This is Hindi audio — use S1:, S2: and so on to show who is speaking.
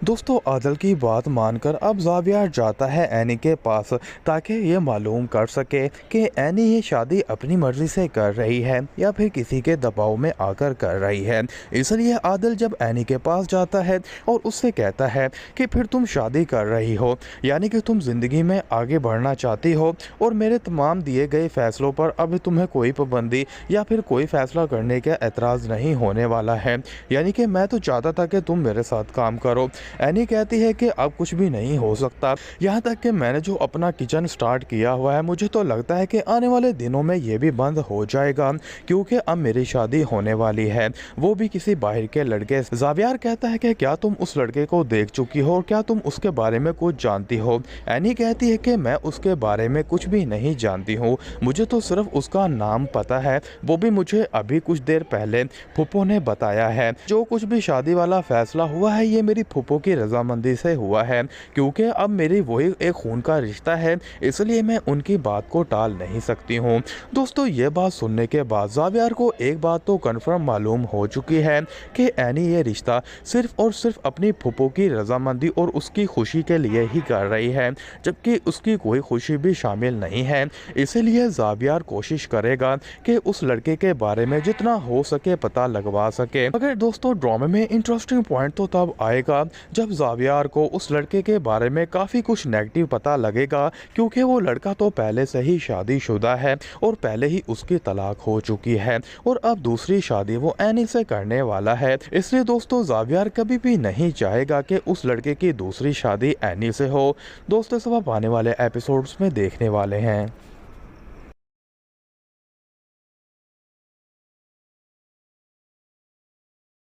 S1: दोस्तों आदल की बात मानकर अब ज़ावियर जाता है एनी के पास ताकि ये मालूम कर सके कि एनी ये शादी अपनी मर्जी से कर रही है या फिर किसी के दबाव में आकर कर रही है। इसलिए आदल जब एनी के पास जाता है और उससे कहता है कि फिर तुम शादी कर रही हो यानी कि तुम ज़िंदगी में आगे बढ़ना चाहती हो और मेरे तमाम दिए गए फ़ैसलों पर अब तुम्हें कोई पाबंदी या फिर कोई फ़ैसला करने का एतराज़ नहीं होने वाला है, यानी कि मैं तो चाहता था कि तुम मेरे साथ काम करो। एनी कहती है कि अब कुछ भी नहीं हो सकता, यहाँ तक कि मैंने जो अपना किचन स्टार्ट किया हुआ है मुझे तो लगता है कि आने वाले दिनों में ये भी बंद हो जाएगा क्योंकि अब मेरी शादी होने वाली है, वो भी किसी बाहर के लड़के से। ज़ावियर कहता है कि क्या तुम उस लड़के को देख चुकी हो, क्या तुम उसके बारे में कुछ जानती हो। एनी कहती है कि मैं उसके बारे में कुछ भी नहीं जानती हूँ, मुझे तो सिर्फ उसका नाम पता है, वो भी मुझे अभी कुछ देर पहले फूफो ने बताया है। जो कुछ भी शादी वाला फैसला हुआ है ये मेरी फूफो की रजामंदी से हुआ है क्योंकि अब मेरी वही एक खून का रिश्ता है, इसलिए मैं उनकी बात को टाल नहीं सकती हूँ। दोस्तों ये बात सुनने के बाद ज़ावियर को एक बात तो कन्फर्म मालूम हो चुकी है कि एनी ये रिश्ता सिर्फ और सिर्फ अपनी फूफो की रजामंदी और उसकी खुशी के लिए ही कर रही है, जबकि उसकी कोई खुशी भी शामिल नहीं है। इसीलिए ज़ावियर कोशिश करेगा कि उस लड़के के बारे में जितना हो सके पता लगवा सके। अगर दोस्तों ड्रामे में इंटरेस्टिंग पॉइंट तो तब आएगा जब ज़ावियर को उस लड़के के बारे में काफ़ी कुछ नेगेटिव पता लगेगा क्योंकि वो लड़का तो पहले से ही शादीशुदा है और पहले ही उसकी तलाक हो चुकी है और अब दूसरी शादी वो एनी से करने वाला है। इसलिए दोस्तों ज़ावियर कभी भी नहीं चाहेगा कि उस लड़के की दूसरी शादी एनी से हो। दोस्तों सब आप आने वाले एपिसोड्स में देखने वाले हैं।